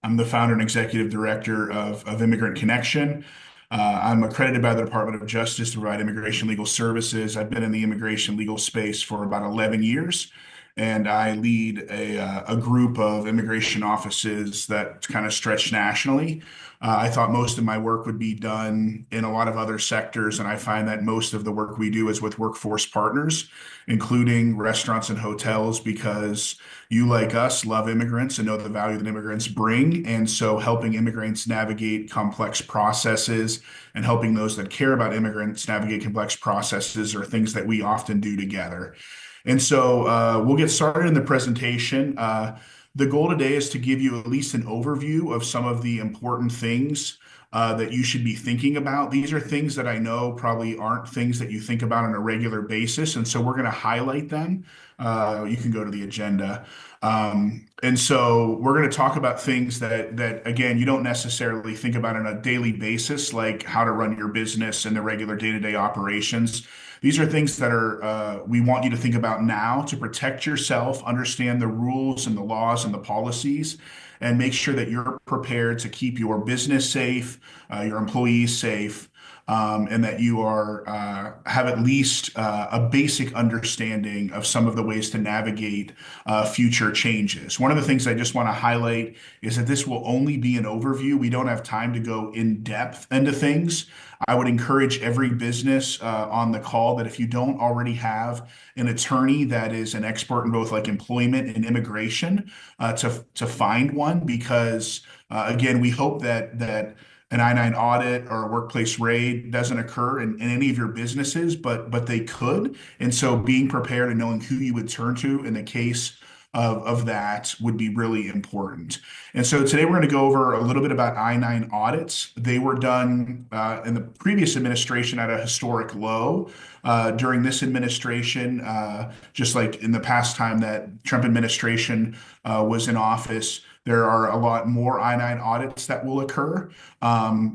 I'm the founder and executive director of Immigrant Connection. I'm accredited by the Department of Justice to provide immigration legal services. I've been in the immigration legal space for about 11 years, and I lead a group of immigration offices that kind of stretch nationally. I thought most of my work would be done in a lot of other sectors, and I find that most of the work we do is with workforce partners, including restaurants and hotels, because you, like us, love immigrants and know the value that immigrants bring. And so helping immigrants navigate complex processes and helping those that care about immigrants navigate complex processes are things that we often do together. And so we'll get started in the presentation. The goal today is to give you at least an overview of some of the important things that you should be thinking about. These are things that I know probably aren't things that you think about on a regular basis, and so we're going to highlight them. You can go to the agenda. And so we're going to talk about things that again you don't necessarily think about on a daily basis, like how to run your business and the regular day-to-day operations. These are things that are we want you to think about now to protect yourself, understand the rules and the laws and the policies, and make sure that you're prepared to keep your business safe, your employees safe, and that you are have at least a basic understanding of some of the ways to navigate future changes. One of the things I just want to highlight is that this will only be an overview. We don't have time to go in depth into things. I would encourage every business on the call that if you don't already have an attorney that is an expert in both like employment and immigration, to find one, because again, we hope that an I-9 audit or a workplace raid doesn't occur in any of your businesses, but they could. And so being prepared and knowing who you would turn to in the case of that would be really important. And so today we're going to go over a little bit about I-9 audits. They were done in the previous administration at a historic low. During this administration, just like in the past time that Trump administration was in office, there are a lot more I-9 audits that will occur. We're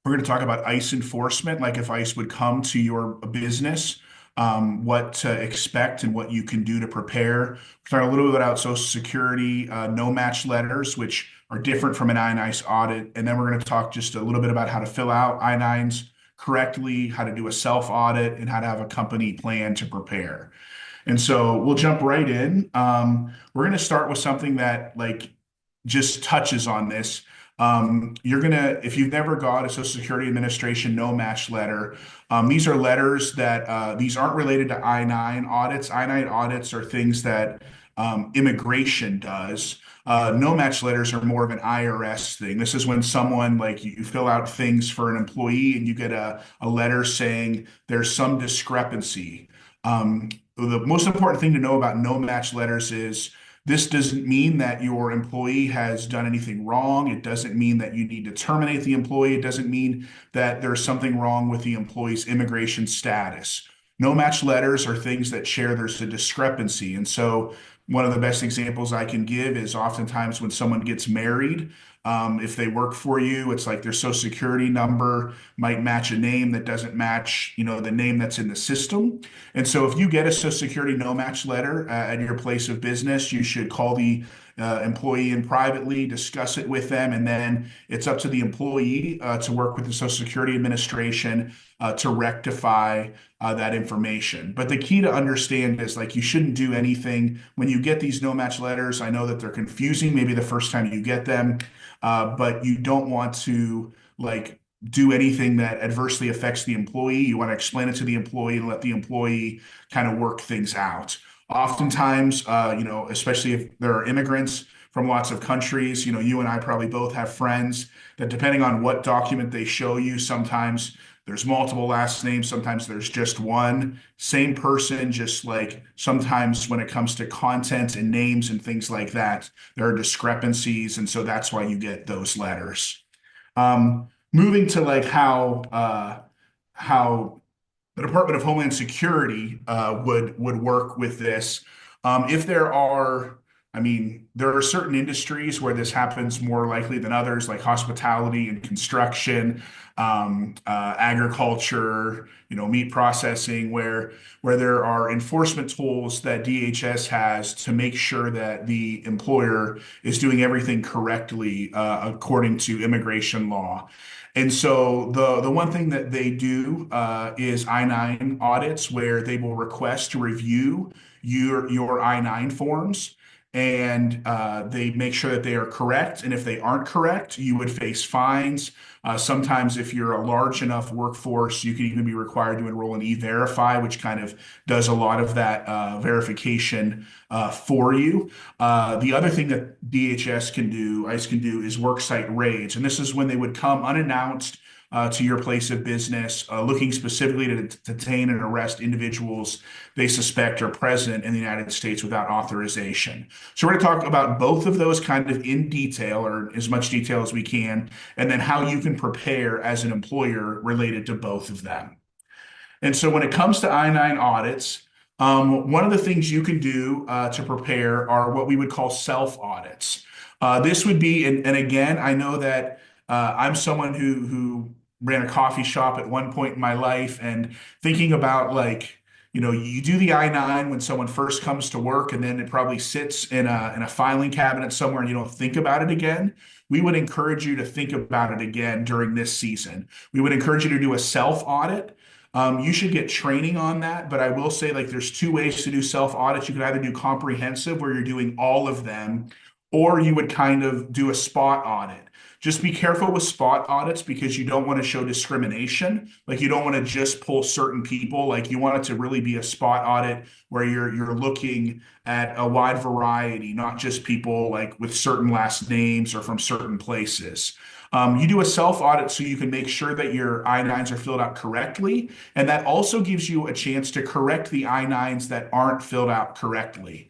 going to talk about ICE enforcement, like if ICE would come to your business, what to expect and what you can do to prepare. We'll talk a little bit about Social Security, no match letters, which are different from an I-9 audit. And then we're going to talk just a little bit about how to fill out I-9s correctly, how to do a self audit, and how to have a company plan to prepare. And so we'll jump right in. We're going to start with something that like just touches on this. If you've never got a Social Security Administration no match letter, these are letters that these aren't related to I-9 audits. I-9 audits are things that immigration does. No match letters are more of an IRS thing. This is when someone like you fill out things for an employee and you get a letter saying there's some discrepancy. The most important thing to know about no match letters is this doesn't mean that your employee has done anything wrong. It doesn't mean that you need to terminate the employee. It doesn't mean that there's something wrong with the employee's immigration status. No match letters are things that share there's a discrepancy. And so one of the best examples I can give is oftentimes when someone gets married, if they work for you, it's like their social security number might match a name that doesn't match, the name that's in the system. And so if you get a social security no match letter at your place of business, you should call the employee in privately, discuss it with them, and then it's up to the employee to work with the Social Security Administration to rectify that information. But the key to understand is like you shouldn't do anything when you get these no match letters. I know that they're confusing maybe the first time you get them, but you don't want to like do anything that adversely affects the employee. You want to explain it to the employee and let the employee kind of work things out. Oftentimes, especially if there are immigrants from lots of countries, you and I probably both have friends that depending on what document they show you, sometimes there's multiple last names, sometimes there's just one. Same person, just like sometimes when it comes to content and names and things like that, there are discrepancies. And so that's why you get those letters. Moving to like how the Department of Homeland Security would work with this. If there are I mean, there are certain industries where this happens more likely than others, like hospitality and construction, agriculture, meat processing, where there are enforcement tools that DHS has to make sure that the employer is doing everything correctly according to immigration law. And so the one thing that they do is I-9 audits, where they will request to review your I-9 forms, and they make sure that they are correct. And if they aren't correct, you would face fines. Sometimes, if you're a large enough workforce, you can even be required to enroll in E-Verify, which kind of does a lot of that verification for you. The other thing that DHS can do, ICE can do, is worksite raids. And this is when they would come unannounced to your place of business, looking specifically to detain and arrest individuals they suspect are present in the United States without authorization. So we're going to talk about both of those kind of in detail, or as much detail as we can, and then how you can prepare as an employer related to both of them. And so when it comes to I-9 audits, one of the things you can do to prepare are what we would call self audits. This would be, and again, I know that I'm someone who ran a coffee shop at one point in my life, and thinking about, like, you do the I-9 when someone first comes to work, and then it probably sits in a filing cabinet somewhere, and you don't think about it again. We would encourage you to think about it again during this season. We would encourage you to do a self audit. You should get training on that, but I will say, like, there's two ways to do self audits. You could either do comprehensive, where you're doing all of them, or you would kind of do a spot audit. Just be careful with spot audits, because you don't want to show discrimination. Like, you don't want to just pull certain people. Like, you want it to really be a spot audit where you're looking at a wide variety, not just people like with certain last names or from certain places. You do a self audit so you can make sure that your I-9s are filled out correctly. And that also gives you a chance to correct the I-9s that aren't filled out correctly.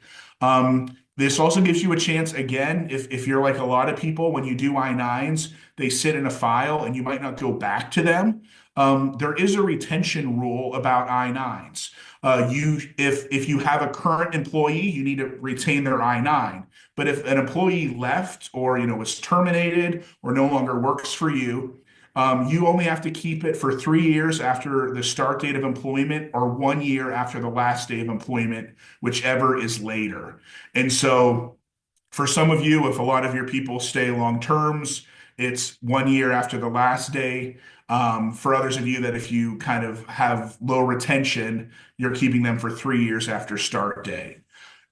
This also gives you a chance, again, if you're like a lot of people, when you do I-9s, they sit in a file and you might not go back to them. There is a retention rule about I-9s. If you have a current employee, you need to retain their I-9. But if an employee left, or was terminated, or no longer works for you, you only have to keep it for 3 years after the start date of employment, or 1 year after the last day of employment, whichever is later. And so for some of you, if a lot of your people stay long terms, it's 1 year after the last day. For others of you, that if you kind of have low retention, you're keeping them for 3 years after start day.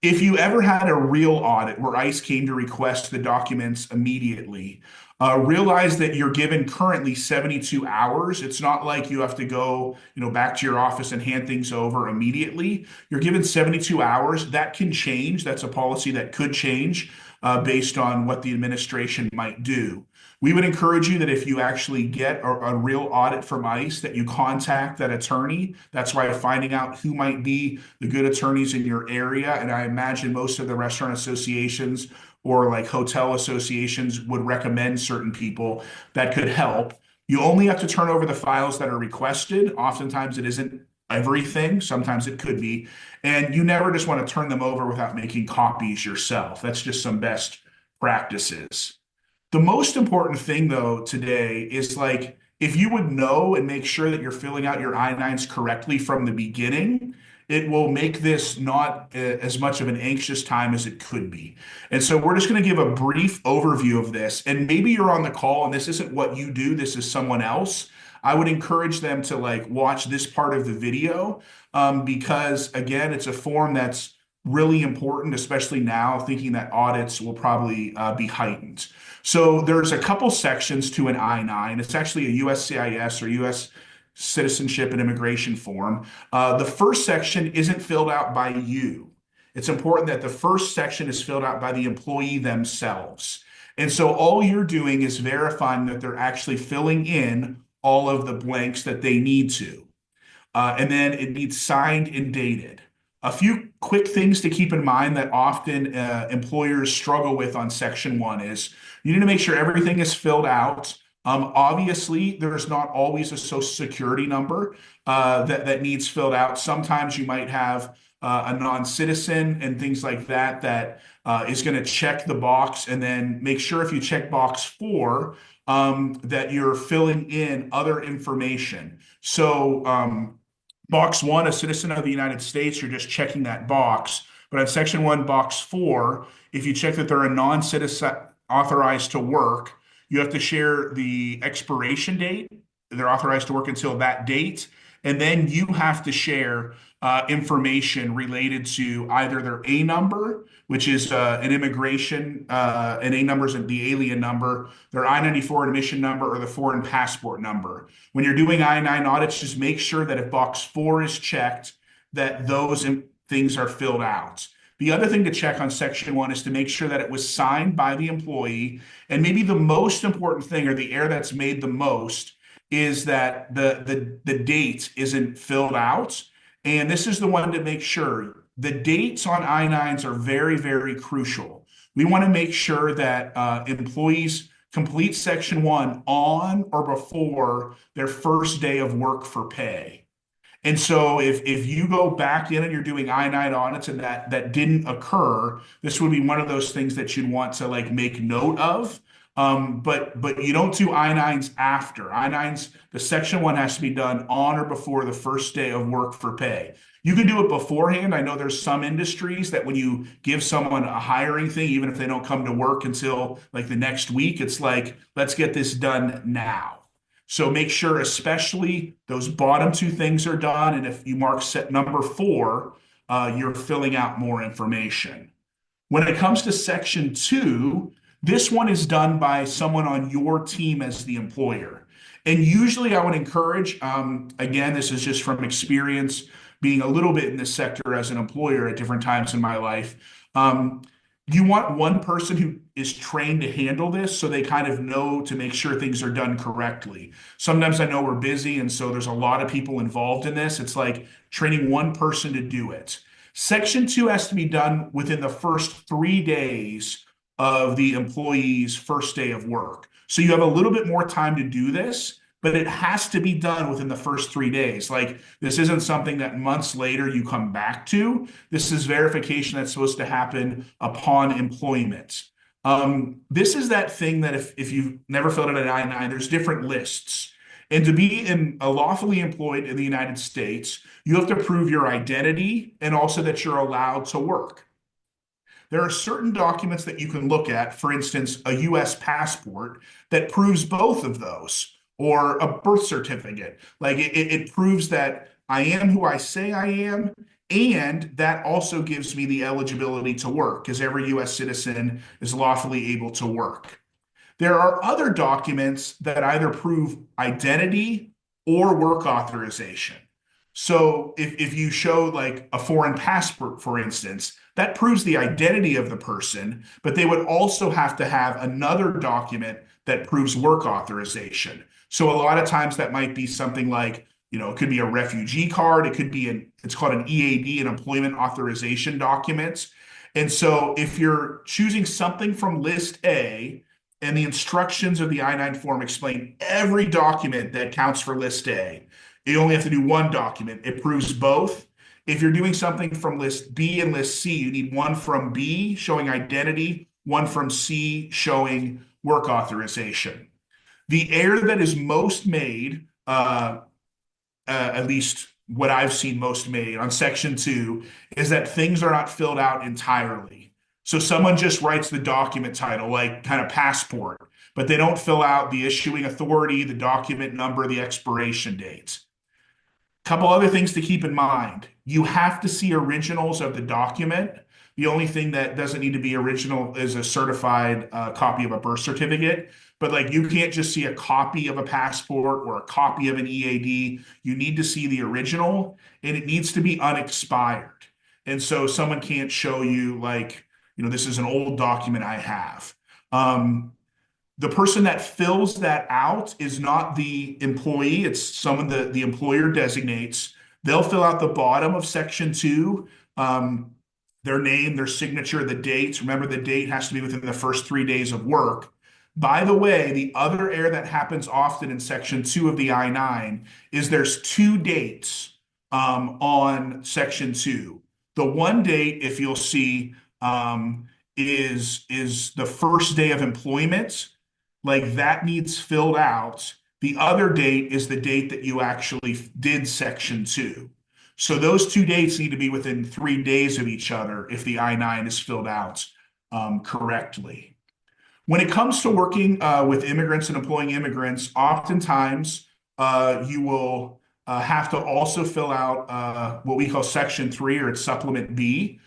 If you ever had a real audit where ICE came to request the documents immediately, realize that you're given currently 72 hours. It's not like you have to go, back to your office and hand things over immediately. You're given 72 hours. That can change. That's a policy that could change based on what the administration might do. We would encourage you that if you actually get a real audit from ICE, that you contact that attorney. That's why finding out who might be the good attorneys in your area. And I imagine most of the restaurant associations or like hotel associations would recommend certain people that could help. You only have to turn over the files that are requested. Oftentimes it isn't everything. Sometimes it could be. And you never just want to turn them over without making copies yourself. That's just some best practices. The most important thing, though, today is, like, if you would know and make sure that you're filling out your I-9s correctly from the beginning, it will make this not as much of an anxious time as it could be. And so we're just going to give a brief overview of this. And maybe you're on the call and this isn't what you do, this is someone else. I would encourage them to, like, watch this part of the video because, again, it's a form that's really important, especially now, thinking that audits will probably be heightened. So there's a couple sections to an I-9. It's actually a USCIS, or U.S. Citizenship and Immigration form. The first section isn't filled out by you. It's important that the first section is filled out by the employee themselves. And so all you're doing is verifying that they're actually filling in all of the blanks that they need to. And then it needs signed and dated. A few quick things to keep in mind that often employers struggle with on Section 1 is you need to make sure everything is filled out. Obviously, there's not always a Social Security number that needs filled out. Sometimes you might have a non-citizen and things like that, that is going to check the box and then make sure if you check box 4, that you're filling in other information. So box 1, a citizen of the United States, you're just checking that box. But on section 1, box 4, if you check that they're a non-citizen authorized to work, you have to share the expiration date. They're authorized to work until that date. And then you have to share information related to either their A number, which is an immigration, an A number is the alien number, their I-94 admission number, or the foreign passport number. When you're doing I-9 audits, just make sure that if box 4 is checked, that those things are filled out. The other thing to check on section 1 is to make sure that it was signed by the employee. And maybe the most important thing, or the error that's made the most, is that the date isn't filled out. And this is the one to make sure. The dates on I-9s are very, very crucial. We want to make sure that employees complete section 1 on or before their first day of work for pay. And so if you go back in and you're doing I-9 audits and that didn't occur, this would be one of those things that you'd want to like make note of. But you don't do I-9s after. I-9s, the section 1 has to be done on or before the first day of work for pay. You can do it beforehand. I know there's some industries that when you give someone a hiring thing, even if they don't come to work until like the next week, it's like, let's get this done now. So make sure, especially those bottom 2 things are done. And if you mark set number 4, you're filling out more information. When it comes to section 2, this one is done by someone on your team as the employer. And usually I would encourage, again, this is just from experience being a little bit in this sector as an employer at different times in my life. You want one person who is trained to handle this so they kind of know to make sure things are done correctly. Sometimes I know we're busy, and so there's a lot of people involved in this. It's like training one person to do it. Section 2 has to be done within the first 3 days of the employee's first day of work. So you have a little bit more time to do this, but it has to be done within the first 3 days. Like this isn't something that months later you come back to. This is verification that's supposed to happen upon employment. This is that thing that if you've never filled out an I-9, there's different lists. And to be lawfully employed in the United States, you have to prove your identity and also that you're allowed to work. There are certain documents that you can look at, for instance, a US passport that proves both of those, or a birth certificate. Like it proves that I am who I say I am, and that also gives me the eligibility to work because every US citizen is lawfully able to work. There are other documents that either prove identity or work authorization. So if you show like a foreign passport, for instance, that proves the identity of the person, but they would also have to have another document that proves work authorization. So a lot of times that might be something like, it could be a refugee card. It could be it's called an EAD, an employment authorization document. And so if you're choosing something from list A, and the instructions of the I-9 form explain every document that counts for list A, you only have to do one document. It proves both. If you're doing something from list B and list C, you need one from B showing identity, one from C showing work authorization. The error that is most made, at least what I've seen most made on section 2, is that things are not filled out entirely. So someone just writes the document title, like kind of passport, but they don't fill out the issuing authority, the document number, the expiration date. Couple other things to keep in mind. You have to see originals of the document. The only thing that doesn't need to be original is a certified copy of a birth certificate. But like you can't just see a copy of a passport or a copy of an EAD. You need to see the original, and it needs to be unexpired. And so someone can't show you like, this is an old document I have. The person that fills that out is not the employee. It's someone that the employer designates. They'll fill out the bottom of section 2, their name, their signature, the dates. Remember, the date has to be within the first 3 days of work. By the way, the other error that happens often in section 2 of the I-9 is there's 2 dates on section 2. The one date, if you'll see, is the first day of employment. Like that needs filled out. The other date is the date that you actually did section two. So those two dates need to be within 3 days of each other if the I-9 is filled out correctly. When it comes to working with immigrants and employing immigrants, oftentimes you will have to also fill out what we call Section 3 or it's Supplement B.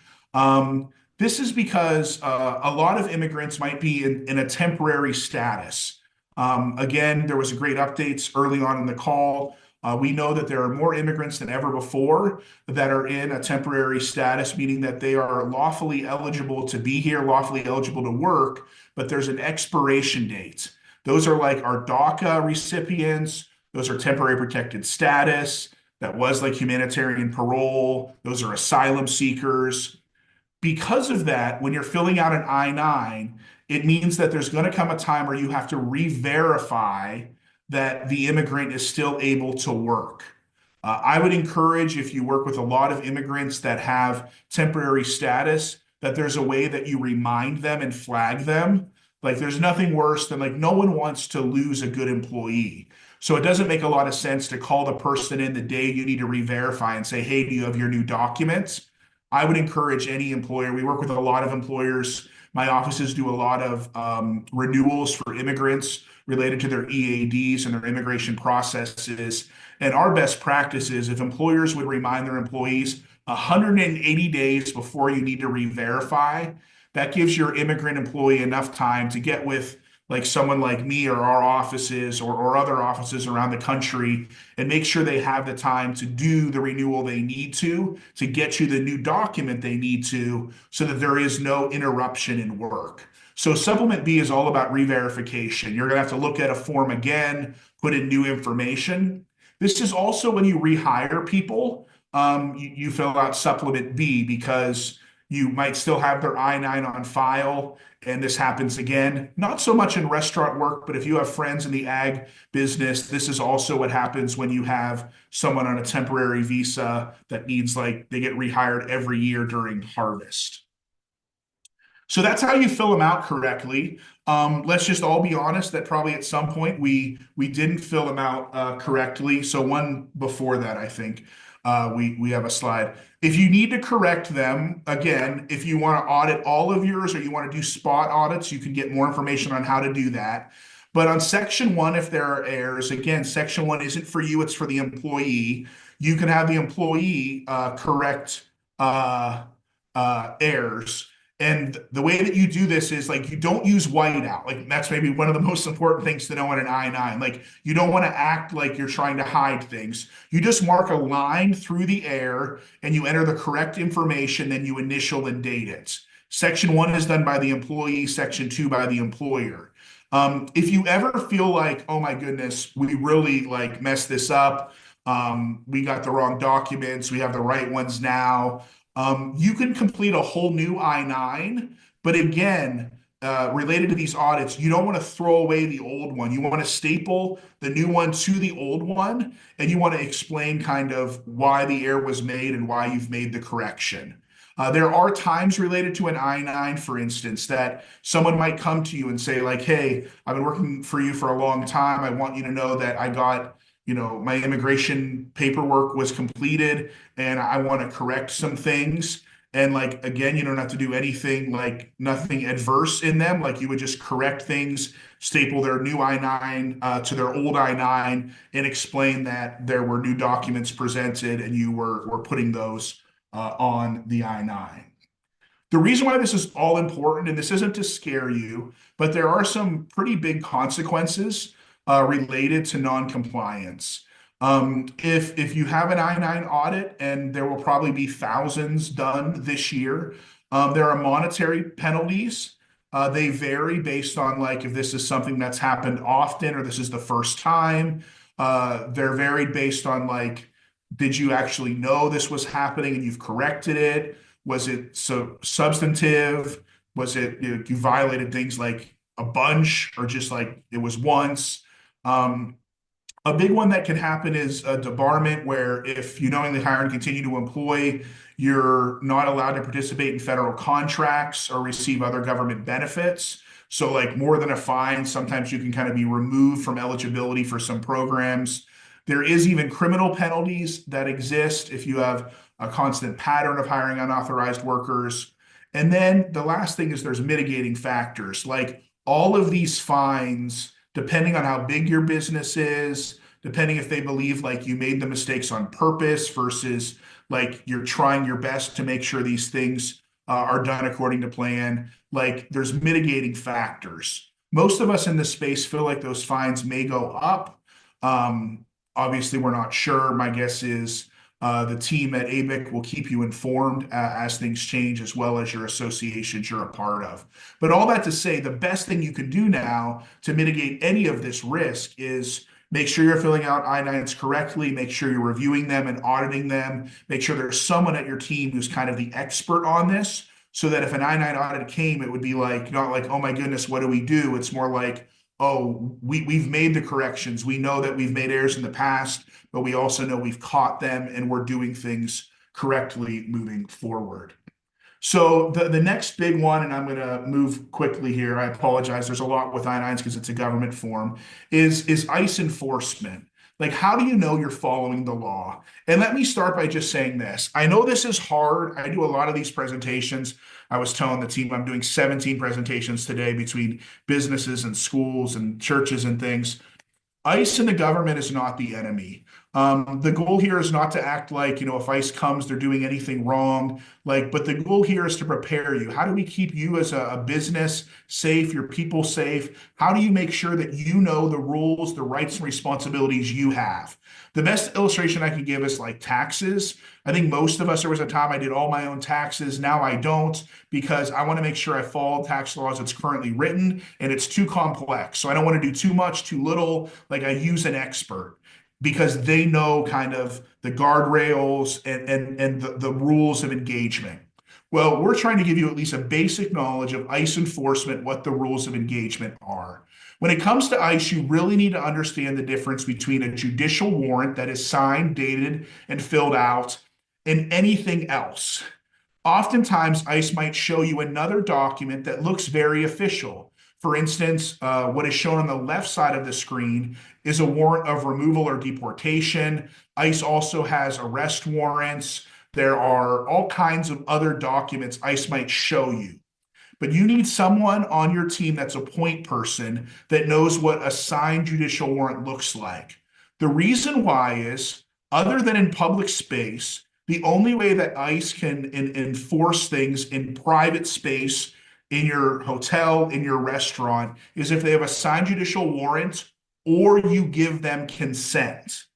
This is because a lot of immigrants might be in a temporary status. Again, there was a great updates early on in the call. We know that there are more immigrants than ever before that are in a temporary status, meaning that they are lawfully eligible to be here, lawfully eligible to work, but there's an expiration date. Those are like our DACA recipients. Those are temporary protected status. That was like humanitarian parole. Those are asylum seekers. Because of that, when you're filling out an I-9, it means that there's going to come a time where you have to re-verify that the immigrant is still able to work. I would encourage, if you work with a lot of immigrants that have temporary status, that there's a way that you remind them and flag them. Like there's nothing worse than like no one wants to lose a good employee. So it doesn't make a lot of sense to call the person in the day you need to re-verify and say, hey, do you have your new documents? I would encourage any employer. We work with a lot of employers. My offices do a lot of renewals for immigrants related to their EADs and their immigration processes. And our best practice is if employers would remind their employees 180 days before you need to re-verify, that gives your immigrant employee enough time to get with like someone like me or our offices or other offices around the country and make sure they have the time to do the renewal they need to get you the new document they need to so that there is no interruption in work. So supplement B is all about re-verification. You're going to have to look at a form again, put in new information. This is also when you rehire people, you fill out supplement B because you might still have their I-9 on file, and this happens again. Not so much in restaurant work, but if you have friends in the ag business, this is also what happens when you have someone on a temporary visa that needs like they get rehired every year during harvest. So that's how you fill them out correctly. Let's just all be honest that probably at some point we didn't fill them out correctly. So one before that, I think we have a slide. If you need to correct them, again, if you want to audit all of yours or you want to do spot audits, you can get more information on how to do that. But on Section 1, if there are errors, again, Section 1 isn't for you, it's for the employee. You can have the employee correct errors. And the way that you do this is like you don't use whiteout. Like that's maybe one of the most important things to know in an I-9. Like you don't want to act like you're trying to hide things. You just mark a line through the air and you enter the correct information, then you initial and date it. Section 1 is done by the employee, Section 2 by the employer. If you ever feel like, oh my goodness, we really like messed this up. We got the wrong documents. We have the right ones now. You can complete a whole new I-9, but again, related to these audits, you don't want to throw away the old one. You want to staple the new one to the old one, and you want to explain kind of why the error was made and why you've made the correction. There are times related to an I-9, for instance, that someone might come to you and say like, hey, I've been working for you for a long time. I want you to know that I got my immigration paperwork was completed and I want to correct some things. And like, again, you don't have to do anything like nothing adverse in them. Like you would just correct things, staple their new I-9 to their old I-9 and explain that there were new documents presented and you were putting those on the I-9. The reason why this is all important, and this isn't to scare you, but there are some pretty big consequences related to non-compliance. If you have an I-9 audit, and there will probably be thousands done this year, there are monetary penalties. They vary based on like if this is something that's happened often or this is the first time. They're varied based on like, did you actually know this was happening and you've corrected it? Was it so substantive? Was it you violated things like a bunch or just like it was once? A big one that can happen is a debarment where if you knowingly hire and continue to employ, you're not allowed to participate in federal contracts or receive other government benefits. So, like more than a fine, sometimes you can kind of be removed from eligibility for some programs. There is even criminal penalties that exist if you have a constant pattern of hiring unauthorized workers. And then the last thing is there's mitigating factors. Like all of these fines, depending on how big your business is, depending if they believe like you made the mistakes on purpose versus like you're trying your best to make sure these things are done according to plan, like there's mitigating factors. Most of us in this space feel like those fines may go up. Um, Obviously, we're not sure. My guess is the team at ABIC will keep you informed as things change, as well as your associations you're a part of. But all that to say, the best thing you can do now to mitigate any of this risk is make sure you're filling out I-9s correctly, make sure you're reviewing them and auditing them, make sure there's someone at your team who's kind of the expert on this, so that if an I-9 audit came, it would be like, not like, oh my goodness, what do we do? It's more like, oh, we've made the corrections. We know that we've made errors in the past, but we also know we've caught them and we're doing things correctly moving forward. So the next big one, and I'm going to move quickly here. I apologize. There's a lot with I-9s because it's a government form, is ICE enforcement. Like, how do you know you're following the law? And let me start by just saying this. I know this is hard. I do a lot of these presentations. I was telling the team I'm doing 17 presentations today between businesses and schools and churches and things. ICE and the government is not the enemy. The goal here is not to act like, if ICE comes, they're doing anything wrong. But the goal here is to prepare you. How do we keep you as a business safe, your people safe? How do you make sure that you know the rules, the rights and responsibilities you have? The best illustration I can give is like taxes. I think most of us, there was a time I did all my own taxes. Now I don't, because I want to make sure I follow tax laws that's currently written, and it's too complex. So I don't want to do too much, too little. Like I use an expert because they know kind of the guardrails and the rules of engagement. Well, we're trying to give you at least a basic knowledge of ICE enforcement, what the rules of engagement are. When it comes to ICE, you really need to understand the difference between a judicial warrant that is signed, dated, and filled out and anything else. Oftentimes, ICE might show you another document that looks very official. For instance, what is shown on the left side of the screen is a warrant of removal or deportation. ICE also has arrest warrants. There are all kinds of other documents ICE might show you. But you need someone on your team that's a point person that knows what a signed judicial warrant looks like. The reason why is, other than in public space, the only way that ICE can enforce things in private space, in your hotel, in your restaurant, is if they have a signed judicial warrant or you give them consent.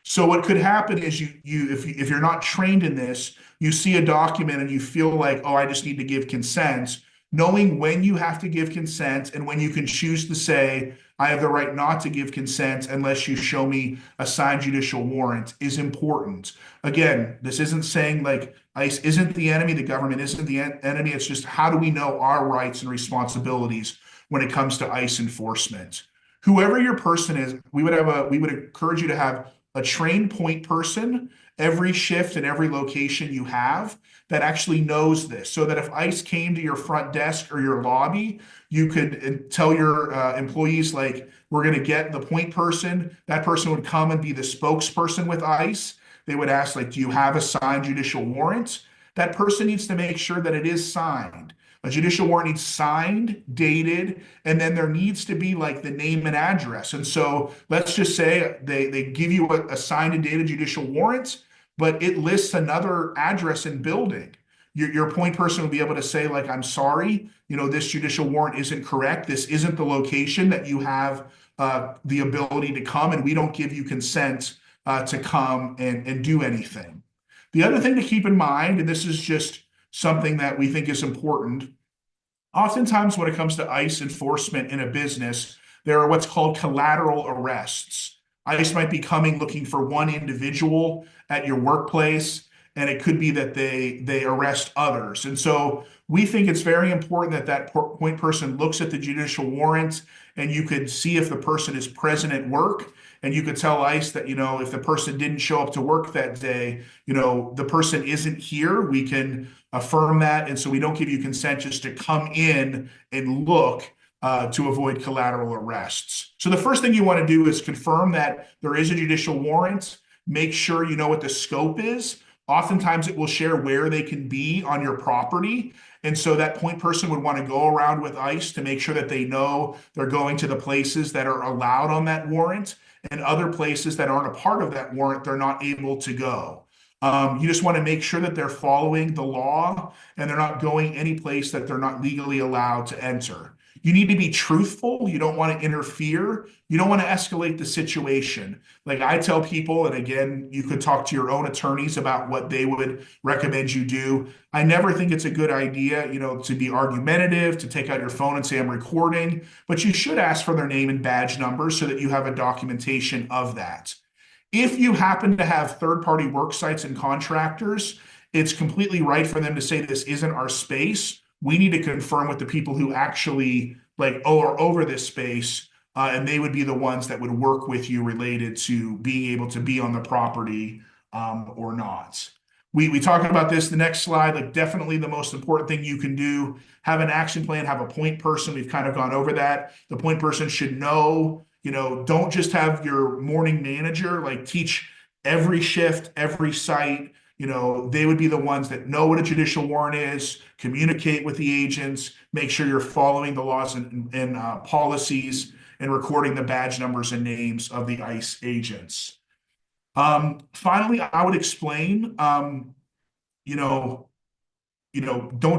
So what could happen is if you're not trained in this, you see a document and you feel like, oh, I just need to give consent. Knowing when you have to give consent and when you can choose to say, I have the right not to give consent unless you show me a signed judicial warrant is important. Again, this isn't saying like ICE isn't the enemy, the government isn't the enemy. It's just how do we know our rights and responsibilities when it comes to ICE enforcement? Whoever your person is, we would encourage you to have a trained point person every shift and every location you have that actually knows this, so that if ICE came to your front desk or your lobby, you could tell your employees, like, we're going to get the point person. That person would come and be the spokesperson with ICE. They would ask, like, do you have a signed judicial warrant? That person needs to make sure that it is signed. A judicial warrant needs signed, dated, and then there needs to be like the name and address. And so let's just say they give you a signed and dated judicial warrant, but it lists another address and building. Your point person will be able to say, like, I'm sorry, this judicial warrant isn't correct. This isn't the location that you have the ability to come, and we don't give you consent to come and do anything. The other thing to keep in mind, and this is just something that we think is important, oftentimes when it comes to ICE enforcement in a business, there are what's called collateral arrests. ICE might be coming looking for one individual at your workplace, and it could be that they arrest others. And so we think it's very important that point person looks at the judicial warrant, and you could see if the person is present at work. and you could tell ICE that, if the person didn't show up to work that day, the person isn't here, we can affirm that. And so we don't give you consent just to come in and look to avoid collateral arrests. So the first thing you want to do is confirm that there is a judicial warrant. Make sure you know what the scope is. Oftentimes it will share where they can be on your property. And so that point person would want to go around with ICE to make sure that they know they're going to the places that are allowed on that warrant, and other places that aren't a part of that warrant, they're not able to go. You just want to make sure that they're following the law and they're not going any place that they're not legally allowed to enter. You need to be truthful. You don't want to interfere. You don't want to escalate the situation. Like I tell people, and again, you could talk to your own attorneys about what they would recommend you do. I never think it's a good idea, to be argumentative, to take out your phone and say, I'm recording, but you should ask for their name and badge number so that you have a documentation of that. If you happen to have third-party work sites and contractors, it's completely right for them to say this isn't our space. We need to confirm with the people who actually are over this space, and they would be the ones that would work with you related to being able to be on the property or not. We talked about this, the next slide, definitely the most important thing you can do, have an action plan, have a point person. We've kind of gone over that. The point person should know, don't just have your morning manager, teach every shift, every site. They would be the ones that know what a judicial warrant is, communicate with the agents, make sure you're following the laws and policies, and recording the badge numbers and names of the ICE agents. Finally, I would explain, don't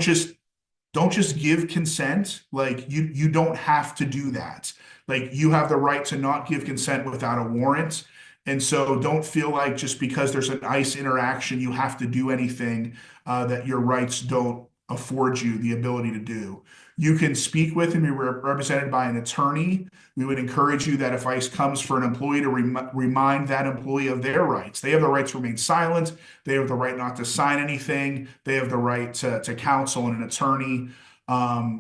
just give consent. You don't have to do that. You have the right to not give consent without a warrant. And so don't feel like just because there's an ICE interaction, you have to do anything that your rights don't afford you the ability to do. You can speak with and be represented by an attorney. We would encourage you that if ICE comes for an employee to remind that employee of their rights. They have the right to remain silent. They have the right not to sign anything. They have the right to counsel and an attorney.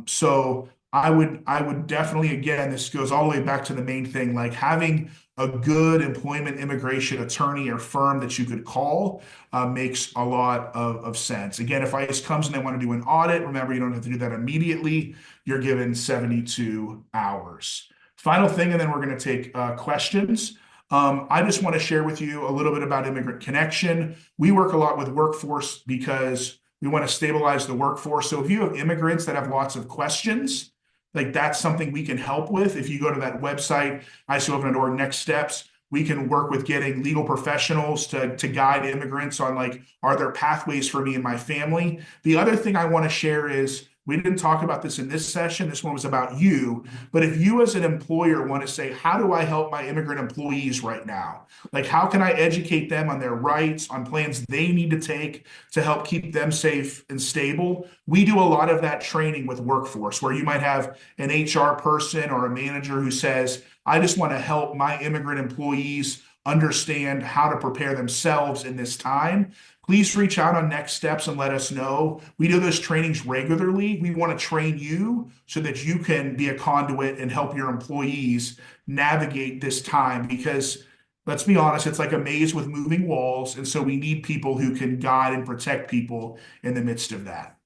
So I would definitely, again, this goes all the way back to the main thing, having a good employment immigration attorney or firm that you could call makes a lot of sense. Again, if ICE comes and they want to do an audit, remember, you don't have to do that immediately. You're given 72 hours. Final thing, and then we're going to take questions. I just want to share with you a little bit about Immigrant Connection. We work a lot with workforce because we want to stabilize the workforce. So if you have immigrants that have lots of questions, that's something we can help with. If you go to that website, ICOven.org, next steps, we can work with getting legal professionals to guide immigrants on are there pathways for me and my family? The other thing I want to share is, we didn't talk about this in this session. This one was about you. But if you as an employer want to say, how do I help my immigrant employees right now? How can I educate them on their rights, on plans they need to take to help keep them safe and stable? We do a lot of that training with workforce, where you might have an HR person or a manager who says, I just want to help my immigrant employees understand how to prepare themselves in this time. Please reach out on next steps and let us know. We do those trainings regularly. We want to train you so that you can be a conduit and help your employees navigate this time, because let's be honest, it's like a maze with moving walls. And so we need people who can guide and protect people in the midst of that.